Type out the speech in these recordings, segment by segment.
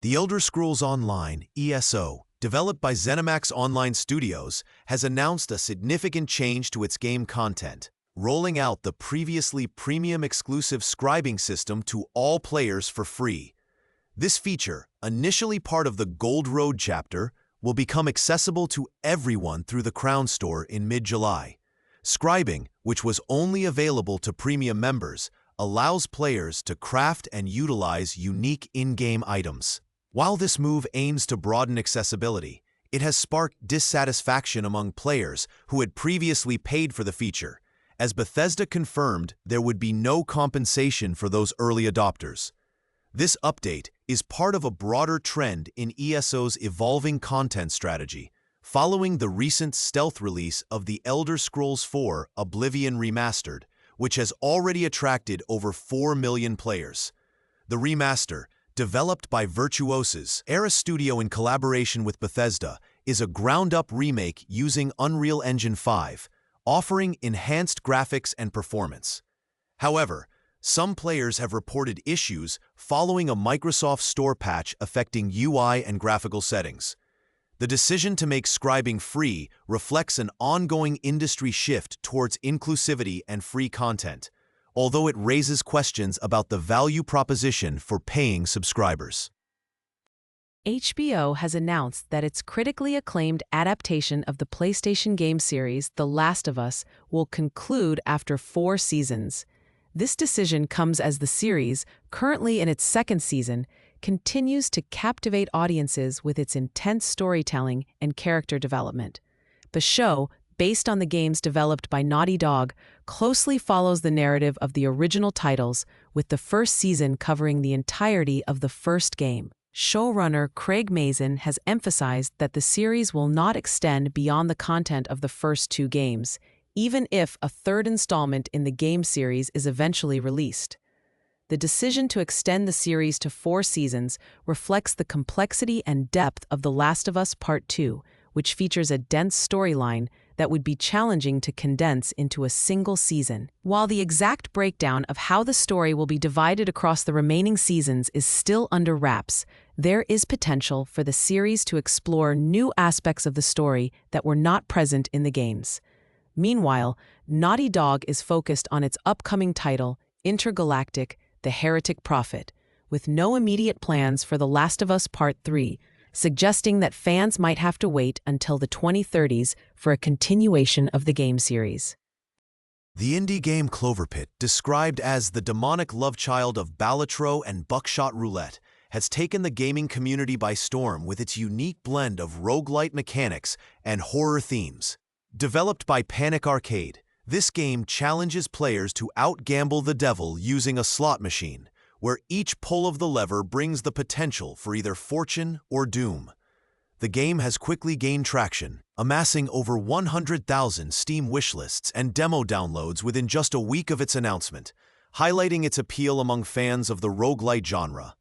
The Elder Scrolls Online, ESO, developed by ZeniMax Online Studios, has announced a significant change to its game content, rolling out the previously premium-exclusive scribing system to all players for free. This feature, initially part of the Gold Road chapter, will become accessible to everyone through the Crown Store in mid-July. Scribing, which was only available to premium members, allows players to craft and utilize unique in-game items. While this move aims to broaden accessibility, it has sparked dissatisfaction among players who had previously paid for the feature, as Bethesda confirmed there would be no compensation for those early adopters. This update is part of a broader trend in ESO's evolving content strategy, following the recent stealth release of The Elder Scrolls IV: Oblivion Remastered, which has already attracted over 4 million players. The remaster, developed by Virtuoso's Era Studio in collaboration with Bethesda, is a ground-up remake using Unreal Engine 5, offering enhanced graphics and performance. However, some players have reported issues following a Microsoft Store patch affecting UI and graphical settings. The decision to make scribing free reflects an ongoing industry shift towards inclusivity and free content, although it raises questions about the value proposition for paying subscribers. HBO has announced that its critically acclaimed adaptation of the PlayStation game series The Last of Us will conclude after 4 seasons. This decision comes as the series, currently in its 2nd season, continues to captivate audiences with its intense storytelling and character development. The show, based on the games developed by Naughty Dog, closely follows the narrative of the original titles, with the 1st season covering the entirety of the first game. Showrunner Craig Mazin has emphasized that the series will not extend beyond the content of the first 2 games, even if a 3rd installment in the game series is eventually released. The decision to extend the series to 4 seasons reflects the complexity and depth of The Last of Us Part 2, which features a dense storyline that would be challenging to condense into a single season. While the exact breakdown of how the story will be divided across the remaining seasons is still under wraps, there is potential for the series to explore new aspects of the story that were not present in the games. Meanwhile, Naughty Dog is focused on its upcoming title, Intergalactic: The Heretic Prophet, with no immediate plans for The Last of Us Part 3, suggesting that fans might have to wait until the 2030s for a continuation of the game series. The indie game CloverPit, described as the demonic lovechild of Balatro and Buckshot Roulette, has taken the gaming community by storm with its unique blend of roguelite mechanics and horror themes. Developed by Panic Arcade, this game challenges players to outgamble the devil using a slot machine, where each pull of the lever brings the potential for either fortune or doom. The game has quickly gained traction, amassing over 100,000 Steam wishlists and demo downloads within just a week of its announcement, highlighting its appeal among fans of the roguelite genre,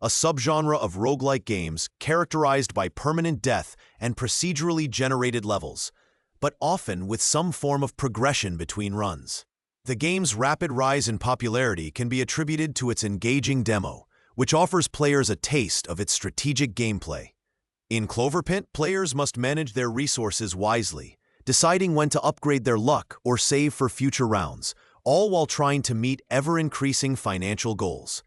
a subgenre of roguelike games characterized by permanent death and procedurally generated levels, but often with some form of progression between runs. The game's rapid rise in popularity can be attributed to its engaging demo, which offers players a taste of its strategic gameplay. In CloverPit, players must manage their resources wisely, deciding when to upgrade their luck or save for future rounds, all while trying to meet ever-increasing financial goals.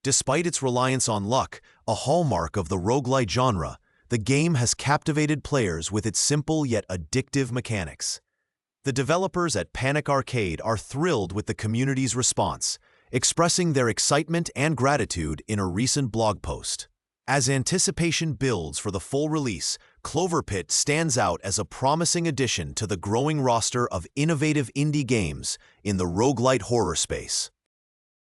Despite its reliance on luck, a hallmark of the roguelite genre, the game has captivated players with its simple yet addictive mechanics. The developers at Panic Arcade are thrilled with the community's response, expressing their excitement and gratitude in a recent blog post. As anticipation builds for the full release, CloverPit stands out as a promising addition to the growing roster of innovative indie games in the roguelite horror space.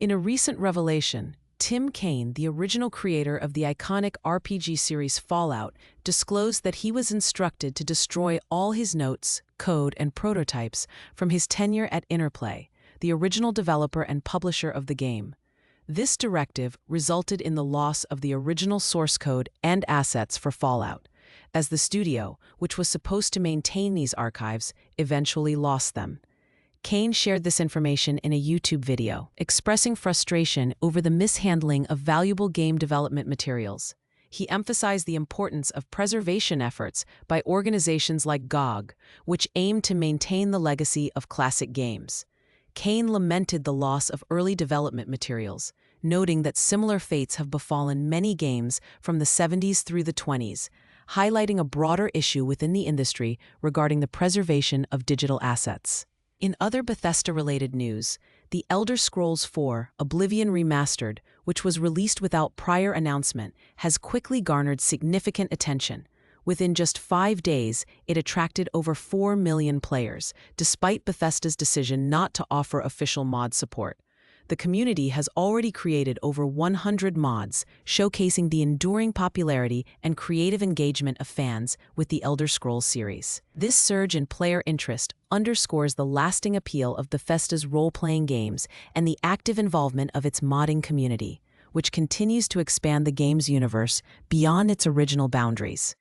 In a recent revelation, Tim Kaine, the original creator of the iconic RPG series Fallout, disclosed that he was instructed to destroy all his notes, code, and prototypes from his tenure at Interplay, the original developer and publisher of the game. This directive resulted in the loss of the original source code and assets for Fallout, as the studio, which was supposed to maintain these archives, eventually lost them. Kaine shared this information in a YouTube video, expressing frustration over the mishandling of valuable game development materials. he emphasized the importance of preservation efforts by organizations like GOG, which aim to maintain the legacy of classic games. Kane lamented the loss of early development materials, noting that similar fates have befallen many games from the 70s through the 20s, highlighting a broader issue within the industry regarding the preservation of digital assets. In other Bethesda-related news, The Elder Scrolls IV: Oblivion Remastered, which was released without prior announcement, has quickly garnered significant attention. Within just 5 days, it attracted over 4 million players, despite Bethesda's decision not to offer official mod support. The community has already created over 100 mods, showcasing the enduring popularity and creative engagement of fans with the Elder Scrolls series. This surge in player interest underscores the lasting appeal of Bethesda's role-playing games and the active involvement of its modding community, which continues to expand the game's universe beyond its original boundaries.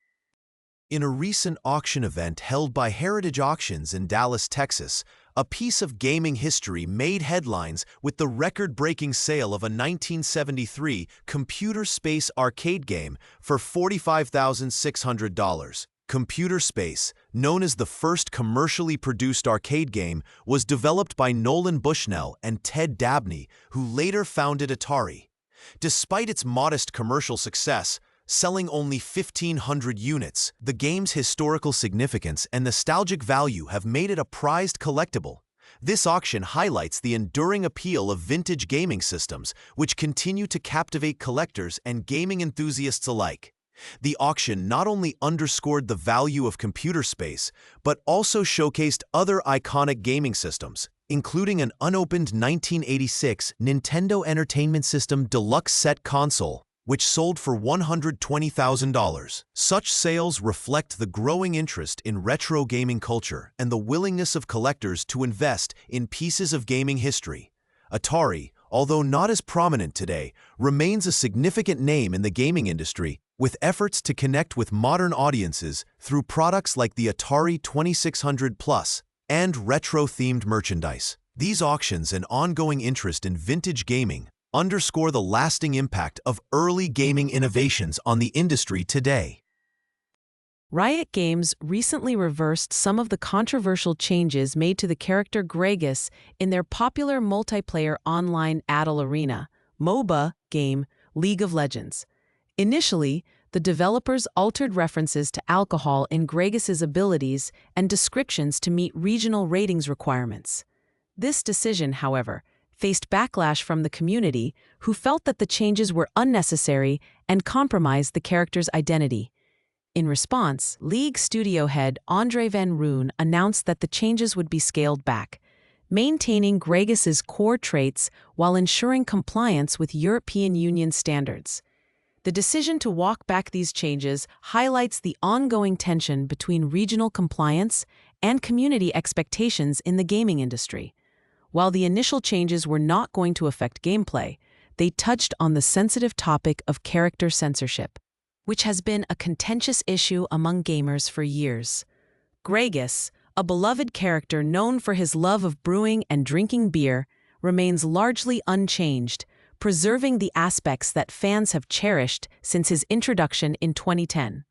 In a recent auction event held by Heritage Auctions in Dallas, Texas, a piece of gaming history made headlines with the record-breaking sale of a 1973 Computer Space arcade game for $45,600. Computer Space, known as the first commercially produced arcade game, was developed by Nolan Bushnell and Ted Dabney, who later founded Atari. Despite its modest commercial success, selling only 1,500 units, the game's historical significance and nostalgic value have made it a prized collectible. This auction highlights the enduring appeal of vintage gaming systems, which continue to captivate collectors and gaming enthusiasts alike. The auction not only underscored the value of Computer Space, but also showcased other iconic gaming systems, including an unopened 1986 Nintendo Entertainment System Deluxe Set console, which sold for $120,000. Such sales reflect the growing interest in retro gaming culture and the willingness of collectors to invest in pieces of gaming history. Atari, although not as prominent today, remains a significant name in the gaming industry, with efforts to connect with modern audiences through products like the Atari 2600 Plus and retro-themed merchandise. These auctions and ongoing interest in vintage gaming underscore the lasting impact of early gaming innovations on the industry today. Riot Games recently reversed some of the controversial changes made to the character Gragas in their popular multiplayer online Battle Arena (MOBA) game League of Legends. Initially, the developers altered references to alcohol in Gragas's abilities and descriptions to meet regional ratings requirements. This decision, however, faced backlash from the community, who felt that the changes were unnecessary and compromised the character's identity. In response, League studio head Andre Van Roon announced that the changes would be scaled back, maintaining Gragas's core traits while ensuring compliance with European Union standards. The decision to walk back these changes highlights the ongoing tension between regional compliance and community expectations in the gaming industry. While the initial changes were not going to affect gameplay, they touched on the sensitive topic of character censorship, which has been a contentious issue among gamers for years. Gragas, a beloved character known for his love of brewing and drinking beer, remains largely unchanged, preserving the aspects that fans have cherished since his introduction in 2010.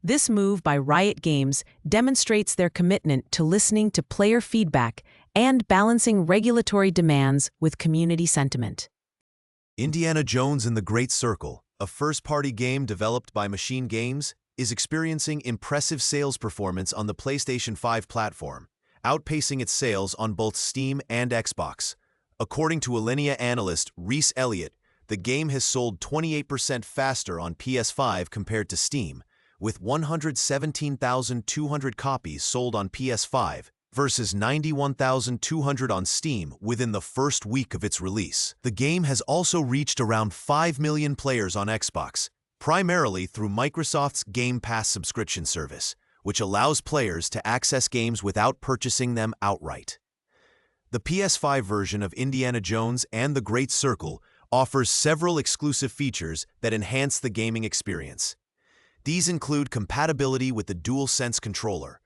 This move by Riot Games demonstrates their commitment to listening to player feedback and balancing regulatory demands with community sentiment. Indiana Jones and the Great Circle, a first-party game developed by Machine Games, is experiencing impressive sales performance on the PlayStation 5 platform, outpacing its sales on both Steam and Xbox. According to Alinea analyst Reese Elliott, the game has sold 28% faster on PS5 compared to Steam, with 117,200 copies sold on PS5 versus 91,200 on Steam within the first week of its release. The game has also reached around 5 million players on Xbox, primarily through Microsoft's Game Pass subscription service, which allows players to access games without purchasing them outright. The PS5 version of Indiana Jones and the Great Circle offers several exclusive features that enhance the gaming experience. These include compatibility with the DualSense controller,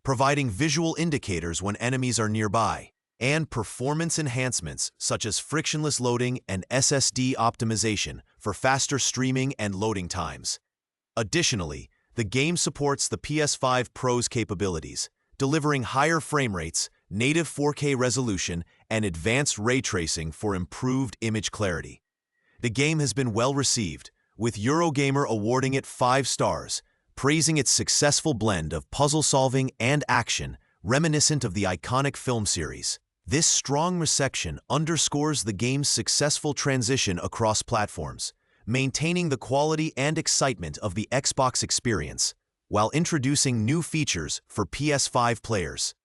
providing visual indicators when enemies are nearby, and performance enhancements such as frictionless loading and SSD optimization for faster streaming and loading times. Additionally, the game supports the PS5 Pro's capabilities, delivering higher frame rates, native 4K resolution, and advanced ray tracing for improved image clarity. The game has been well received, with Eurogamer awarding it 5 stars, praising its successful blend of puzzle solving and action, reminiscent of the iconic film series. This strong reception underscores the game's successful transition across platforms, maintaining the quality and excitement of the Xbox experience, while introducing new features for PS5 players.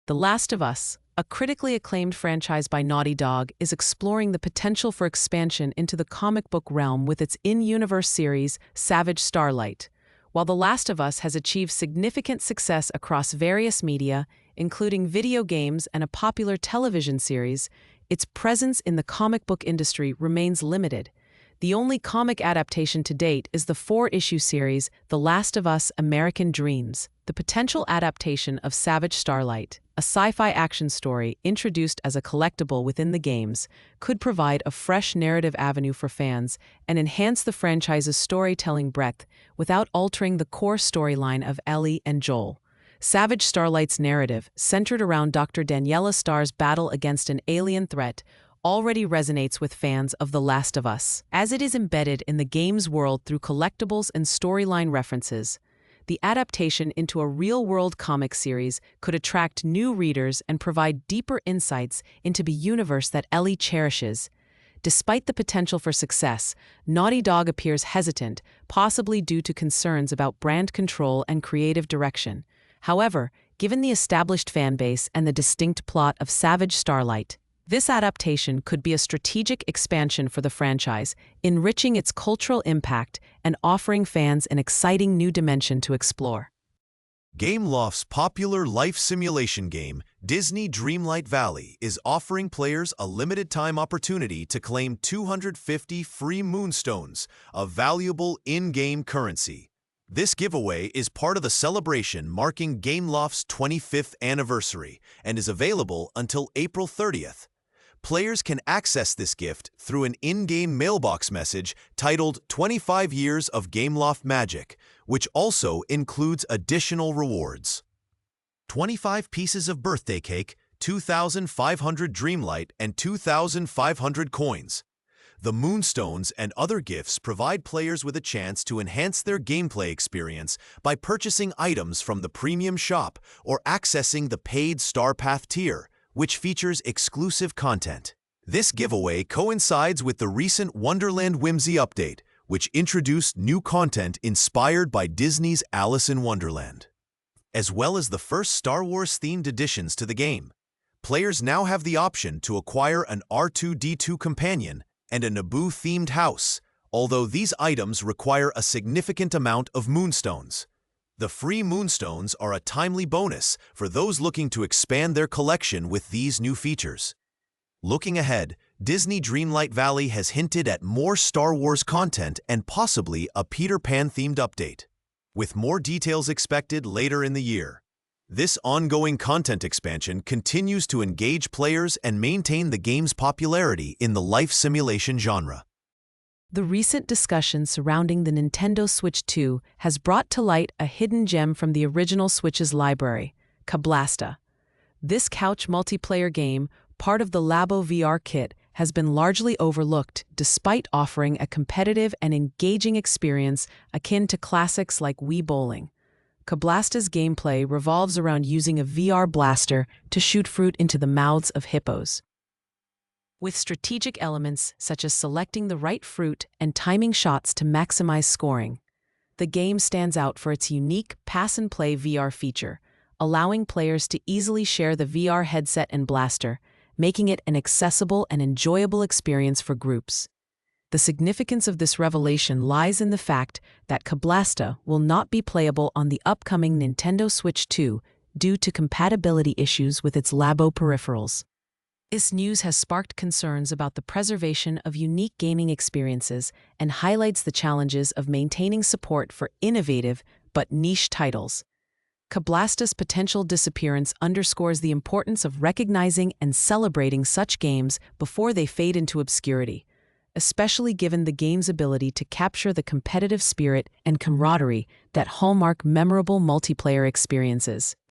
The Last of Us, a critically acclaimed franchise by Naughty Dog, is exploring the potential for expansion into the comic book realm with its in-universe series, Savage Starlight. While The Last of Us has achieved significant success across various media, including video games and a popular television series, its presence in the comic book industry remains limited. The only comic adaptation to date is the 4-issue series, The Last of Us: American Dreams. The potential adaptation of Savage Starlight, a sci-fi action story introduced as a collectible within the games, could provide a fresh narrative avenue for fans and enhance the franchise's storytelling breadth without altering the core storyline of Ellie and Joel. Savage Starlight's narrative, centered around Dr. Daniela Starr's battle against an alien threat, already resonates with fans of The Last of Us, as it is embedded in the game's world through collectibles and storyline references. The adaptation into a real-world comic series could attract new readers and provide deeper insights into the universe that Ellie cherishes. Despite the potential for success, Naughty Dog appears hesitant, possibly due to concerns about brand control and creative direction. However, given the established fanbase and the distinct plot of Savage Starlight, this adaptation could be a strategic expansion for the franchise, enriching its cultural impact and offering fans an exciting new dimension to explore. Gameloft's popular life simulation game, Disney Dreamlight Valley, is offering players a limited-time opportunity to claim 250 free Moonstones, a valuable in-game currency. This giveaway is part of the celebration marking Gameloft's 25th anniversary and is available until April 30th. Players can access this gift through an in-game mailbox message titled 25 Years of Gameloft Magic, which also includes additional rewards. 25 pieces of birthday cake, 2,500 Dreamlight, and 2,500 coins. The Moonstones and other gifts provide players with a chance to enhance their gameplay experience by purchasing items from the premium shop or accessing the paid Star Path tier, which features exclusive content. This giveaway coincides with the recent Wonderland Whimsy update, which introduced new content inspired by Disney's Alice in Wonderland. As well as the first Star Wars-themed additions to the game, players now have the option to acquire an R2-D2 companion and a Naboo-themed house, although these items require a significant amount of Moonstones. The free Moonstones are a timely bonus for those looking to expand their collection with these new features. Looking ahead, Disney Dreamlight Valley has hinted at more Star Wars content and possibly a Peter Pan-themed update, with more details expected later in the year. This ongoing content expansion continues to engage players and maintain the game's popularity in the life simulation genre. The recent discussion surrounding the Nintendo Switch 2 has brought to light a hidden gem from the original Switch's library, Kablasta. This couch multiplayer game, part of the Labo VR kit, has been largely overlooked despite offering a competitive and engaging experience akin to classics like Wii Bowling. Kablasta's gameplay revolves around using a VR blaster to shoot fruit into the mouths of hippos. With strategic elements such as selecting the right fruit and timing shots to maximize scoring, the game stands out for its unique pass-and-play VR feature, allowing players to easily share the VR headset and blaster, making it an accessible and enjoyable experience for groups. The significance of this revelation lies in the fact that Kablasta will not be playable on the upcoming Nintendo Switch 2 due to compatibility issues with its Labo peripherals. This news has sparked concerns about the preservation of unique gaming experiences and highlights the challenges of maintaining support for innovative but niche titles. Kablasta's potential disappearance underscores the importance of recognizing and celebrating such games before they fade into obscurity, especially given the game's ability to capture the competitive spirit and camaraderie that hallmark memorable multiplayer experiences.